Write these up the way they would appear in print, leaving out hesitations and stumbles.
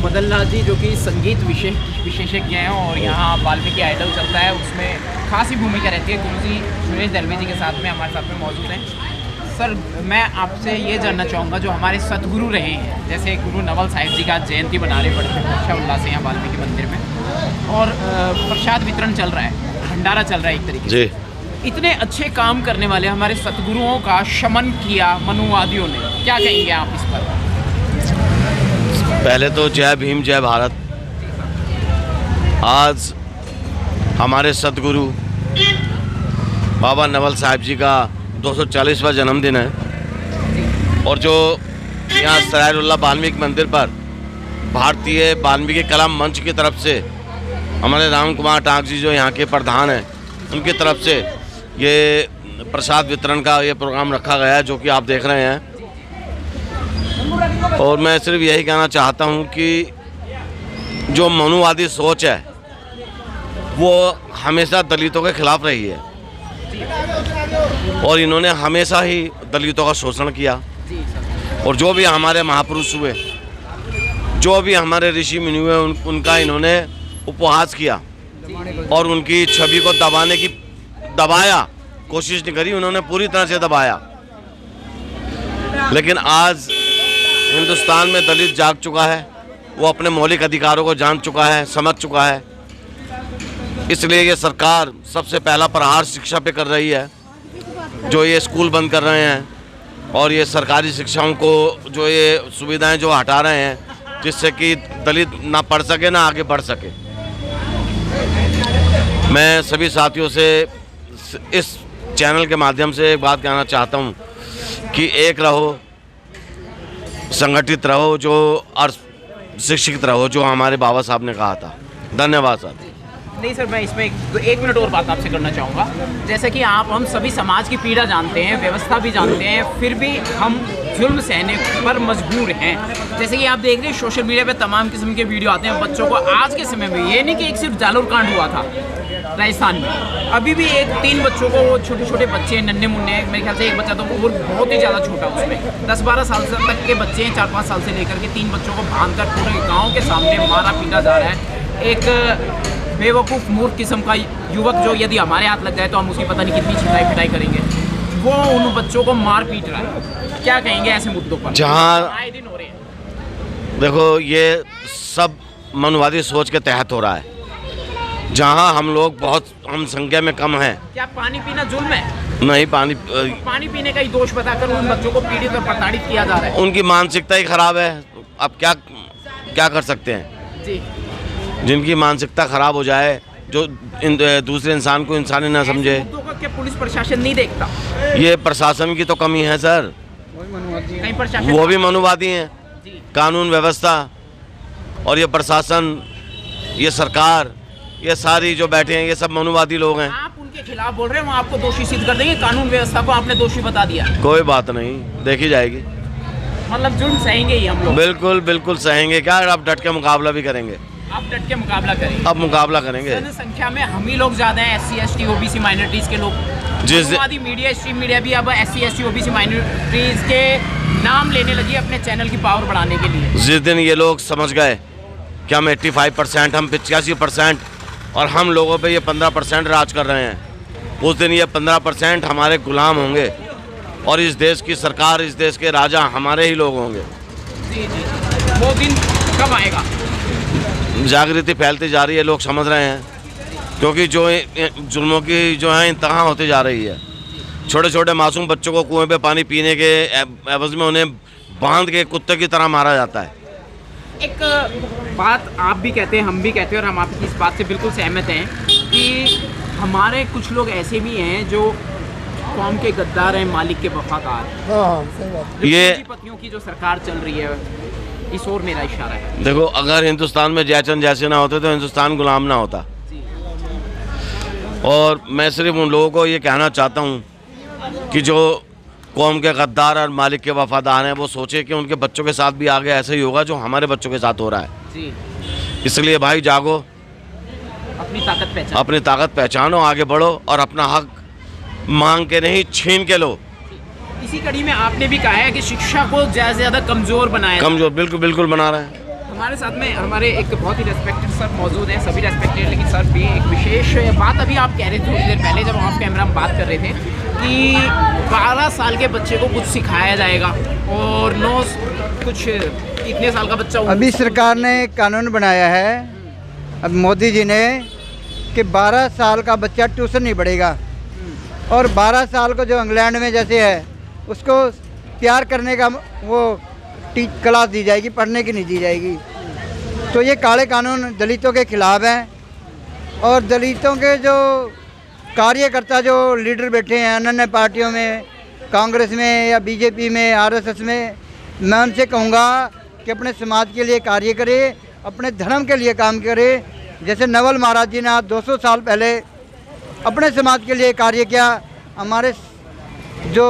मदनलाल जी जो कि संगीत विशेषज्ञ हैं और यहाँ वाल्मीकि आइडल चलता है, उसमें खासी भूमिका रहती है। गुरुजी सुरेश दलवी जी के साथ में हमारे साथ में मौजूद हैं। सर, मैं आपसे ये जानना चाहूँगा, जो हमारे सतगुरु रहे हैं, जैसे गुरु नवल साहिब जी का जयंती बना रहे बड़े अच्छा उल्लास से यहाँ वाल्मीकि मंदिर में, और प्रसाद वितरण चल रहा है, भंडारा चल रहा है एक तरीके से। इतने अच्छे काम करने वाले हमारे सतगुरुओं का शमन किया मनुवादियों ने, क्या कहेंगे आप इस पर? पहले तो जय भीम जय भारत। आज हमारे सतगुरु बाबा नवल साहिब जी का 240वां जन्मदिन है, और जो यहाँ सरायरुल्ला वाल्मीकि मंदिर पर भारतीय वाल्मीकि कला मंच की तरफ से हमारे राम कुमार टाक जी जो यहाँ के प्रधान हैं, उनकी तरफ से ये प्रसाद वितरण का ये प्रोग्राम रखा गया है, जो कि आप देख रहे हैं। और मैं सिर्फ यही कहना चाहता हूँ कि जो मनुवादी सोच है वो हमेशा दलितों के खिलाफ रही है, और इन्होंने हमेशा ही दलितों का शोषण किया। और जो भी हमारे महापुरुष हुए, जो भी हमारे ऋषि मुनि हुए, उनका इन्होंने उपहास किया और उनकी छवि को दबाया, कोशिश नहीं करी, उन्होंने पूरी तरह से दबाया। लेकिन आज हिंदुस्तान में दलित जाग चुका है, वो अपने मौलिक अधिकारों को जान चुका है, समझ चुका है। इसलिए ये सरकार सबसे पहला प्रहार शिक्षा पे कर रही है, जो ये स्कूल बंद कर रहे हैं और ये सरकारी शिक्षाओं को जो ये सुविधाएं जो हटा रहे हैं, जिससे कि दलित ना पढ़ सके ना आगे बढ़ सके। मैं सभी साथियों से इस चैनल के माध्यम से एक बात कहना चाहता हूँ कि एक रहो, संगठित रहो, जो और शिक्षित रहो, जो हमारे बाबा साहब ने कहा था। धन्यवाद सर। नहीं सर, मैं इसमें एक मिनट और बात आपसे करना चाहूँगा। जैसे कि हम सभी समाज की पीड़ा जानते हैं, व्यवस्था भी जानते हैं, फिर भी हम जुल्म सहने पर मजबूर हैं। जैसे कि आप देख रहे हैं सोशल मीडिया पे तमाम किस्म के वीडियो आते हैं बच्चों को आज के समय में। ये नहीं कि एक सिर्फ जालोर कांड हुआ था राजस्थान में, अभी भी 3 बच्चों को, वो छोटे छोटे बच्चे नन्हे मुन्ने, मेरे ख्याल से एक बच्चा तो वो बहुत ही ज़्यादा छोटा, उसमें 10-12 साल तक के बच्चे हैं, 4-5 साल से लेकर के 3 बच्चों को बांधकर पूरे गाँव के सामने मारा पीटा जा रहा है। एक बेवकूफ़ मूर्ख किस्म का युवक जो यदि हमारे हाथ लग जाए तो हम उसकी पता नहीं कितनी छिटाई पिटाई करेंगे, वो उन बच्चों को मार पीट रहा है। क्या कहेंगे ऐसे मुद्दों पर जहाँ आए दिन हो रहे हैं? देखो, ये सब मनुवादी सोच के तहत हो रहा है। जहाँ हम संख्या में कम हैं। क्या पानी पीना जुल्म है? नहीं, पानी पीने का ही दोष बताकर उन बच्चों को पीड़ित और प्रताड़ित किया जा रहा है। उनकी मानसिकता ही खराब है। अब क्या कर सकते हैं जी? जिनकी मानसिकता खराब हो जाए, जो दूसरे इंसान को इंसानी ना समझे। क्या पुलिस प्रशासन नहीं देखता? ये प्रशासन की तो कमी है सर, वो भी मनुवादी हैं। कानून व्यवस्था और ये प्रशासन, ये सरकार, ये सारी जो बैठे हैं, ये सब मनुवादी लोग हैं। आप उनके खिलाफ बोल रहे हैं, वो आपको दोषी सिद्ध कर देंगे। कानून व्यवस्था को आपने दोषी बता दिया। कोई बात नहीं, देखी जाएगी। मतलब जुल्म सहेंगे ही हम लोग? बिल्कुल बिल्कुल सहेंगे। क्या आप डट के मुकाबला भी करेंगे? आप डट के मुकाबला करेंगे? अब मुकाबला करेंगे। संख्या में हम ही लोग ज्यादा हैं, SC ST OBC माइनॉरिटीज के लोग। मनुवादी मीडिया, स्ट्रीम मीडिया भी अब SC ST OBC माइनॉरिटीज के नाम लेने लगी अपने चैनल की पावर बढ़ाने के लिए। जिस दिन ये लोग समझ गए कि हम 85%, हम 85% और हम लोगों पे ये 15% राज कर रहे हैं, उस दिन ये 15% हमारे गुलाम होंगे और इस देश की सरकार, इस देश के राजा हमारे ही लोग होंगे। जी जी, वो दिन कब आएगा? जागृति फैलती जा रही है, लोग समझ रहे हैं, क्योंकि जो जुल्मों की जो है इंतहा होती जा रही है। छोटे छोटे मासूम बच्चों को कुएं पे पानी पीने के एवज में उन्हें बांध के कुत्ते की तरह मारा जाता है। एक बात आप भी कहते हैं, हम भी कहते हैं, और हम आपकी इस बात से बिल्कुल सहमत हैं कि हमारे कुछ लोग ऐसे भी हैं जो कौम के गद्दार हैं, मालिक के वफादार। सही बात। ये पतियों की जो सरकार चल रही है, इस ओर मेरा इशारा है। देखो, अगर हिंदुस्तान में जयचंद जैसे ना होते तो हिंदुस्तान गुलाम ना होता। और मैं सिर्फ उन लोगों को ये कहना चाहता हूँ कि जो कौम के गद्दार और मालिक के वफादार हैं, वो सोचे कि उनके बच्चों के साथ भी आगे ऐसे ही होगा जो हमारे बच्चों के साथ हो रहा है जी। इसलिए भाई जागो, अपनी ताकत पहचानो, आगे बढ़ो और अपना हक मांग के नहीं, छीन के लो। इसी कड़ी में आपने भी कहा है कि शिक्षा को ज़्यादा से ज़्यादा कमज़ोर बनाया। कमज़ोर बिल्कुल बिल्कुल बना रहे हैं। हमारे साथ में हमारे एक बहुत ही रेस्पेक्टेड सर मौजूद हैं, सभी रेस्पेक्टेड, लेकिन सर भी एक विशेष बात अभी आप कह रहे थे थोड़ी देर पहले जब ऑफ कैमरा हम बात कर रहे थे कि 12 साल के बच्चे को कुछ सिखाया जाएगा और 9 कुछ इतने साल का बच्चा अभी सरकार ने कानून बनाया है, अब मोदी जी ने, कि 12 साल का बच्चा ट्यूशन नहीं पढ़ेगा और 12 साल को जो इंग्लैंड में जैसे है उसको प्यार करने का वो क्लास दी जाएगी, पढ़ने की नहीं दी जाएगी। तो ये काले कानून दलितों के खिलाफ हैं और दलितों के जो कार्यकर्ता जो लीडर बैठे हैं अन्य पार्टियों में, कांग्रेस में या बीजेपी में, आरएसएस में, मैं उनसे कहूँगा कि अपने समाज के लिए कार्य करें, अपने धर्म के लिए काम करें। जैसे नवल महाराज जी ने आज 200 साल पहले अपने समाज के लिए कार्य किया। हमारे जो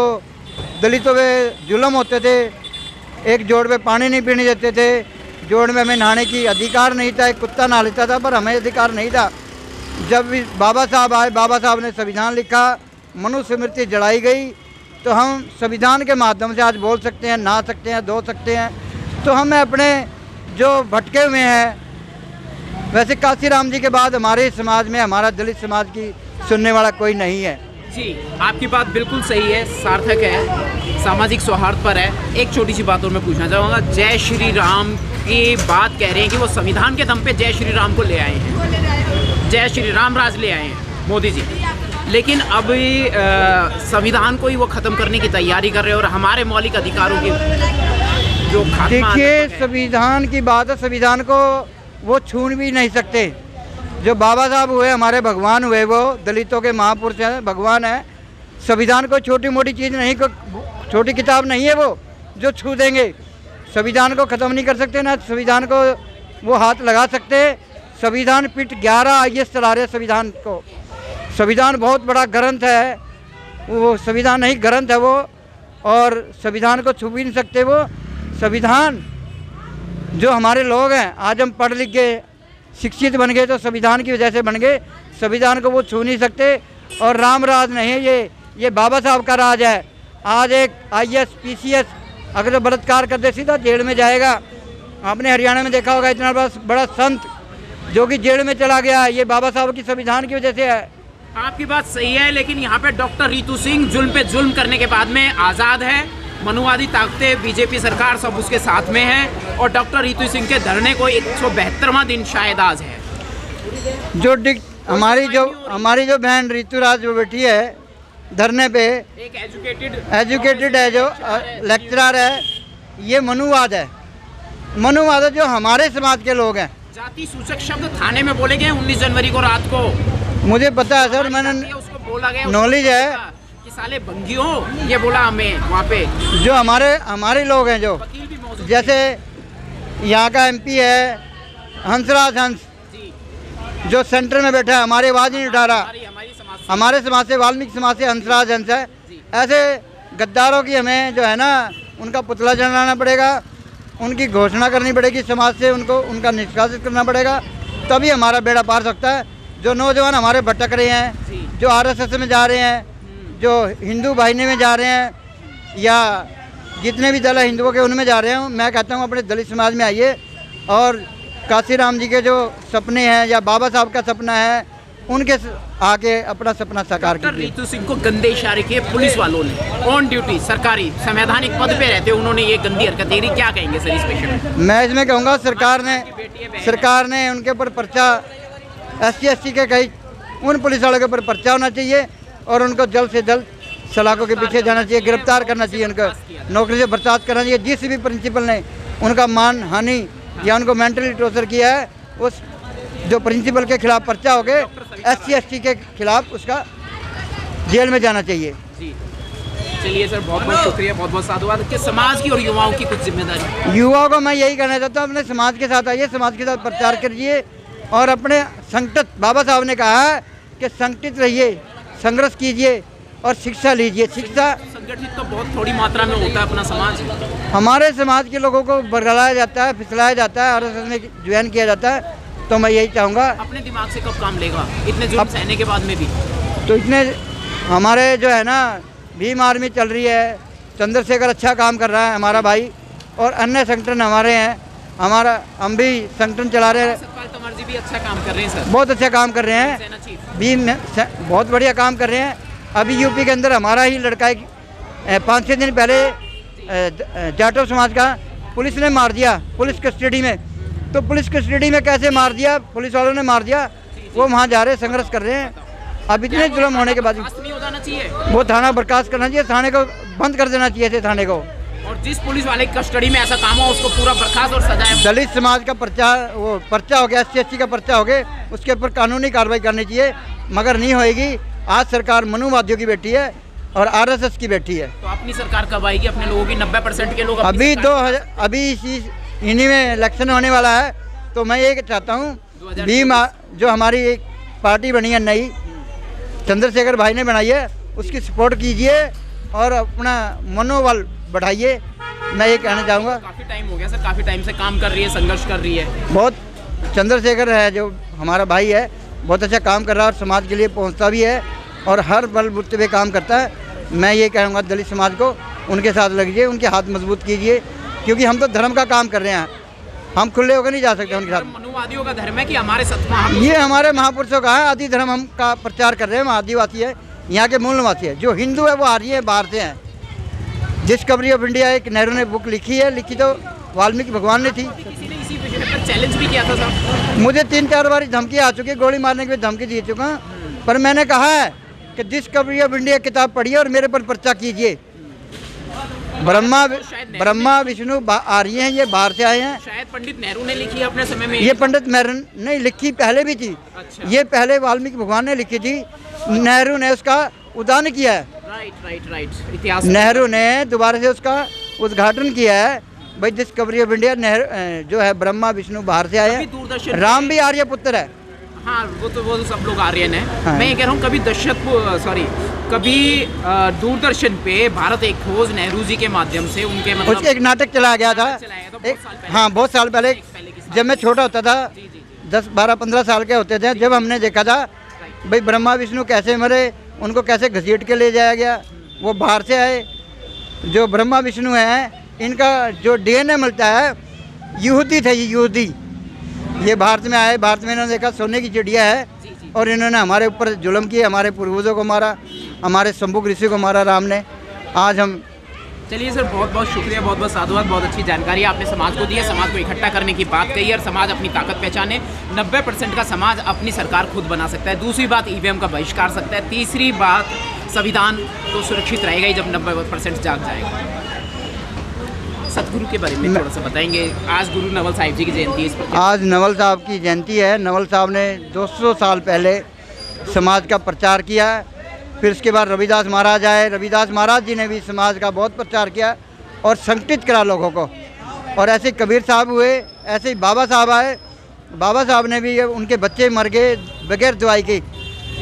दलितों पे जुल्म होते थे, एक जोड़ में पानी नहीं पीने देते थे, जोड़ में हमें नहाने की अधिकार नहीं था, एक कुत्ता नहा लेता था पर हमें अधिकार नहीं था। जब भी बाबा साहब आए, बाबा साहब ने संविधान लिखा, मनुस्मृति जलाई गई, तो हम संविधान के माध्यम से आज बोल सकते हैं, नहा सकते हैं, धो सकते हैं। तो हमें अपने जो भटके हुए हैं, वैसे काशीराम जी के बाद हमारे समाज में, हमारा दलित समाज की सुनने वाला कोई नहीं है। जी, आपकी बात बिल्कुल सही है, सार्थक है, सामाजिक सौहार्द पर है। एक छोटी सी बात और मैं पूछना चाहूँगा, जय श्री राम की बात कह रहे हैं कि वो संविधान के दम पे जय श्री राम को ले आए हैं, जय श्री राम राज ले आए हैं मोदी जी, लेकिन अब संविधान को ही वो ख़त्म करने की तैयारी कर रहे हैं और हमारे मौलिक अधिकारों की जो देखिए संविधान की बात है, संविधान को वो छू भी नहीं सकते। जो बाबा साहब हुए हमारे भगवान हुए, वो दलितों के महापुरुष हैं, भगवान है। संविधान को छोटी मोटी चीज़ नहीं, को छोटी किताब नहीं है वो जो छू देंगे। संविधान को ख़त्म नहीं कर सकते, ना संविधान को वो हाथ लगा सकते। संविधान पीठ 11 IAS चला रहे संविधान को। संविधान बहुत बड़ा ग्रंथ है, वो संविधान नहीं ग्रंथ है वो, और संविधान को छू भी नहीं सकते वो। संविधान जो हमारे लोग हैं, आज हम पढ़ लिख के शिक्षित बन गए तो संविधान की वजह से बन गए, संविधान को वो छू नहीं सकते। और राम राज नहीं है ये बाबा साहब का राज है। आज एक IAS PCS अगर तो बलात्कार कर दे सीधा जेल में जाएगा। आपने हरियाणा में देखा होगा, इतना बड़ा संत जो कि जेल में चला गया, ये बाबा साहब की संविधान की वजह से है। आपकी बात सही है, लेकिन यहाँ पे डॉक्टर रितु सिंह जुल्म पे जुल्म करने के बाद में आज़ाद है। मनुवादी ताकतें, बीजेपी सरकार सब उसके साथ में है और डॉक्टर रितु सिंह के धरने को 172वां दिन शायद आज है। जो हमारी जो बहन रितु राज जो बैठी है धरने पे, एक एजुकेटेड है, जो लेक्चरर है, ये मनुवाद है। मनुवाद है जो हमारे समाज के लोग हैं। जाति सूचक शब्द थाने में बोले गए 19 जनवरी को रात को। मुझे पता है सर, मैंने उसको बोला गया, नॉलेज है कि साले बंगी हो, ये बोला हमें वहाँ पे। जो हमारे लोग हैं, जो जैसे यहाँ का MP है हंसराज हंस, जो सेंटर में बैठा है, हमारी आवाज़ नहीं उठा रहा। हमारे समाज से, वाल्मीकि समाज से हंसराज हंस है। ऐसे गद्दारों की हमें जो है ना, उनका पुतला जलाना पड़ेगा, उनकी घोषणा करनी पड़ेगी समाज से, उनका निष्कासित करना पड़ेगा, तभी हमारा बेड़ा पार सकता है। जो नौजवान हमारे भटक रहे हैं, जो RSS में जा रहे हैं, जो हिंदू वाहिनी में जा रहे हैं, या जितने भी दल है हिंदुओं के उनमें जा रहे हैं, मैं कहता हूँ अपने दलित समाज में आइए और काशीराम जी के जो सपने हैं या बाबा साहब का सपना है, उनके आके अपना सपना साकार कीजिए। डॉक्टर रितु सिंह को गंदे इशारे किए पुलिस वालों ने, ऑन ड्यूटी, सरकारी संवैधानिक पद पे रहते उन्होंने ये गंदी हरकत करी। क्या कहेंगे सर इस पेशे में? मैं इसमें कहूँगा सरकार ने उनके ऊपर पर्चा, SC/ST के कई उन पुलिस वालों के ऊपर पर्चा होना चाहिए और उनको जल्द से जल्द सलाखों के पीछे जाना चाहिए, गिरफ्तार करना चाहिए, उनको नौकरी से बर्खास्त करना चाहिए। जिस भी प्रिंसिपल ने उनका मान हानि या उनको मेंटली टॉर्चर किया है, उस जो प्रिंसिपल के खिलाफ पर्चा हो गए, SC/ST के खिलाफ उसका जेल में जाना चाहिए। जी चलिए सर, बहुत बहुत शुक्रिया, बहुत बहुत साधुवाद। कि समाज की और युवाओं की कुछ जिम्मेदारी, युवाओं को मैं यही कहना चाहता हूँ, अपने समाज के साथ आइए, समाज के साथ प्रचार करिए और अपने संगठित, बाबा साहब ने कहा है कि संगठित रहिए, संघर्ष कीजिए और शिक्षा लीजिए। शिक्षा संगठित तो बहुत थोड़ी मात्रा में होता है अपना समाज। हमारे समाज के लोगों को बरगलाया जाता है, फिसलाया जाता है और उसमें ज्वाइन किया जाता है। तो मैं यही चाहूँगा, अपने दिमाग से कब काम लेगा इतने जुल्म सहने के बाद में भी? तो इतने हमारे जो है ना, भीम आर्मी चल रही है, चंद्रशेखर अच्छा काम कर रहा है हमारा भाई, और अन्य संगठन हमारे हैं, हम भी संगठन चला रहे हैं, सतपाल तंवर जी भी अच्छा काम कर रहे हैं सर, बहुत अच्छा काम कर रहे हैं, सेना चीफ। भी बहुत बढ़िया काम कर रहे हैं। अभी यूपी के अंदर हमारा ही लड़का 5-6 दिन पहले जाटव समाज का पुलिस ने मार दिया पुलिस कस्टडी में। तो पुलिस कस्टडी में कैसे मार दिया, पुलिस वालों ने मार दिया, वो वहाँ जा रहे संघर्ष कर रहे हैं। अब इतने जुल्म होने के बाद नहीं हो जाना चाहिए, वो थाना बर्खास्त करना चाहिए, थाने को बंद कर देना चाहिए थे थाने को। और जिस पुलिस वाले की कस्टडी में ऐसा काम हो उसको पूरा बर्खास्त और सजाए। दलित समाज का पर्चा हो गया, SC का पर्चा हो गया, उसके ऊपर कानूनी कार्रवाई करनी चाहिए, मगर नहीं होएगी। आज सरकार मनुवादियों की बैठी है और RSS की बैठी है। तो अपनी सरकार कब आएगी? अपने लोगों की 90% के लोग अभी इन्हीं में इलेक्शन होने वाला है। तो मैं ये चाहता हूँ भीम जो हमारी एक पार्टी बनी है नई, चंद्रशेखर भाई ने बनाई है, उसकी सपोर्ट कीजिए और अपना मनोबल बढ़ाइए। मैं ये कहना चाहूँगा। काफ़ी टाइम हो गया सर, काफ़ी टाइम से काम कर रही है, संघर्ष कर रही है। बहुत चंद्रशेखर है जो हमारा भाई है, बहुत अच्छा काम कर रहा है और समाज के लिए पहुँचता भी है और हर बलबूते पे काम करता है। मैं ये कहूँगा दलित समाज को उनके साथ लगिए, उनके हाथ मजबूत कीजिए, क्योंकि हम तो धर्म का काम कर रहे हैं, हम खुले होकर नहीं जा सकते उनके साथ। मनुवादियों का धर्म है कि हमारे सत्मा, ये हमारे महापुरुषों का है। आदि धर्म हम का प्रचार कर रहे हैं। हम आदिवासी है, यहाँ के मूल निवासी है। जो हिंदू है वो आ रही है, बाहर से हैं। डिस्कवरी ऑफ इंडिया एक नेहरू ने बुक लिखी है, लिखी तो वाल्मीकि भगवान ने थी। किसी ने इसी विषय पर चैलेंज भी किया था सर। मुझे 3-4 बार धमकी आ चुकी है, गोली मारने की भी धमकी दे चुका हूँ, पर मैंने कहा है कि डिस्कवरी ऑफ इंडिया किताब पढ़िए और मेरे पर पर्चा कीजिए। ब्रह्मा विष्णु आ रही हैं, ये बाहर से आए हैं। शायद पंडित नेहरू ने लिखी है अपने समय में। ये पंडित नेहरू नहीं लिखी, पहले भी थी। अच्छा। ये पहले वाल्मीकि भगवान ने लिखी थी, नेहरू ने उसका उद्यान किया है। राइट इतिहास नेहरू ने दोबारा से उसका उद्घाटन किया है। भाई डिस्कवरी ऑफ इंडिया नेहरू जो है ब्रह्मा विष्णु बाहर से आए हैं, राम भी आर्य पुत्र है। हाँ वो तो सब लोग आर्यन है। हाँ। मैं ये कह रहा हूँ कभी दूरदर्शन पे भारत एक खोज नेहरू जी के माध्यम से उनके मतलब एक नाटक चलाया गया था। हाँ बहुत साल पहले जब मैं छोटा होता था, 10-12-15 साल के होते थे, जब हमने देखा था भाई ब्रह्मा विष्णु कैसे मरे, उनको कैसे घसीट के ले जाया गया। वो बाहर से आए, जो ब्रह्मा विष्णु हैं इनका जो DNA मिलता है यहूदी थे, ये यहूदी। ये भारत में आए, भारत में इन्होंने देखा सोने की चिड़िया है और इन्होंने हमारे ऊपर जुल्म किए, हमारे पूर्वजों को मारा, हमारे शंभु ऋषि को मारा राम ने। आज हम चलिए सर, बहुत बहुत शुक्रिया, बहुत बहुत साधुवाद, बहुत अच्छी जानकारी आपने समाज को दी है। समाज को इकट्ठा करने की बात कही है और समाज अपनी ताकत पहचाने। 90% का समाज अपनी सरकार खुद बना सकता है। दूसरी बात EVM का बहिष्कार सकता है। तीसरी बात संविधान तो सुरक्षित रहेगा ही जब 90% जाग जाएगा। सतगुरु के बारे में थोड़ा सा बताएंगे। आज गुरु नवल साहिब जी की जयंती है, इस पर आज नवल साहब की जयंती है। नवल साहब ने 200 साल पहले समाज का प्रचार किया है। फिर उसके बाद रविदास महाराज आए, रविदास महाराज जी ने भी समाज का बहुत प्रचार किया और संगठित करा लोगों को। और ऐसे कबीर साहब हुए, ऐसे ही बाबा साहब आए। बाबा साहब ने भी, उनके बच्चे मर गए बगैर दवाई के,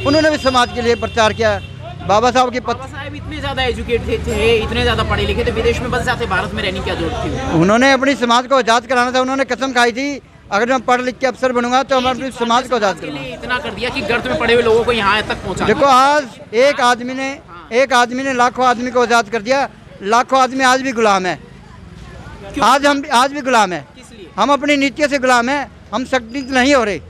उन्होंने भी समाज के लिए प्रचार किया। बाबा साहब के बाबा साहब इतने ज़्यादा एजुकेटेड थे, इतने ज़्यादा पढ़े लिखे थे, विदेश में बस जाते, भारत में रहने की क्या जरूरत थी? उन्होंने अपनी समाज को आज़ाद कराना था। उन्होंने कसम खाई थी अगर मैं पढ़ लिख के अफसर बनूंगा तो हम अपने समाज को आज़ाद करूँगा। इतना कर दिया कि गर्त में पड़े हुए लोगों को यहाँ तक पहुँचा। देखो आज एक आदमी ने लाखों आदमी को आज़ाद कर दिया। लाखों आदमी आज भी गुलाम है। आज भी गुलाम है। हम अपनी नीतियों से गुलाम है। हम संगठित नहीं हो रहे।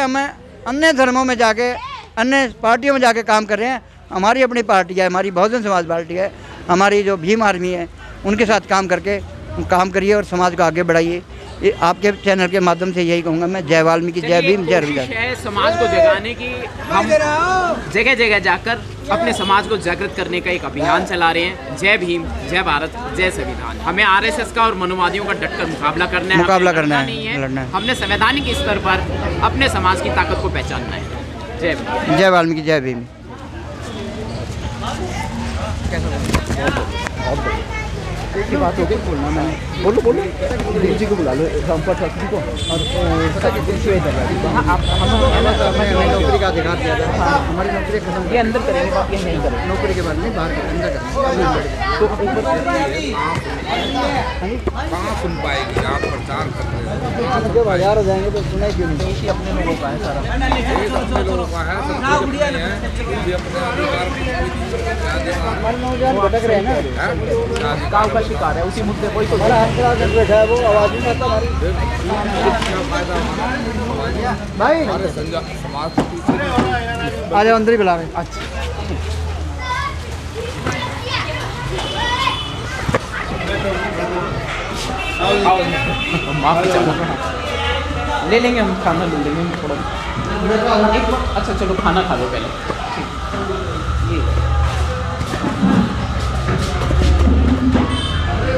हमें अन्य धर्मों में जाके, अन्य पार्टियों में जाके काम कर रहे हैं। हमारी अपनी पार्टी है, हमारी बहुजन समाज पार्टी है, हमारी जो भीम आर्मी है, उनके साथ काम करके काम करिए और समाज को आगे बढ़ाइए। ये आपके चैनल के माध्यम से यही कहूँगा मैं। जय वाल्मीकि, जय भीम, जय रविदास। समाज को जगाने की हम जगह जगह जाकर अपने समाज को जागृत करने का एक अभियान चला रहे हैं। जय भीम, जय भारत, जय संविधान। हमें RSS का और मनुवादियों का डटकर मुकाबला करना है। लड़ना है। हमने संवैधानिक स्तर पर अपने समाज की ताकत को पहचानना है। जय भीम, जय वाल्मीकि, जय भीम। की बात हो गई, बोलना मैंने। बोलो गुरु जी को बुला लो, रामपाल शास्त्री को, और नौकरी का अधिकार दिया था। हमारी नौकरी खत्म, ये अंदर करेंगे, बात ये नहीं करेंगे। नौकरी के बारे में बाहर अंदर करेंगे। तो कहाँ सुन पाएगी आप प्रचार कर रहे हो? जब 1000 हो जाएंगे तो सुनाई क्यों नहीं? अपने लोगों का है सारा, अपने लोगों का है, अपने अधिकार हमारे नौजवान भटक रहे हैं ना। शिकार है, उसी मुद्दे को ही तो बैठा है वो, आवाज़ नहीं आता हमारी। क्या फायदा हमारा भाई हमारे समाज के पीछे आ जाओ, अंदर ही बुला रहे हैं। अच्छा माफ़ी चाहूँगा, ले लेंगे हम, खाना ले लेंगे थोड़ा। अच्छा चलो खाना खा लो पहले।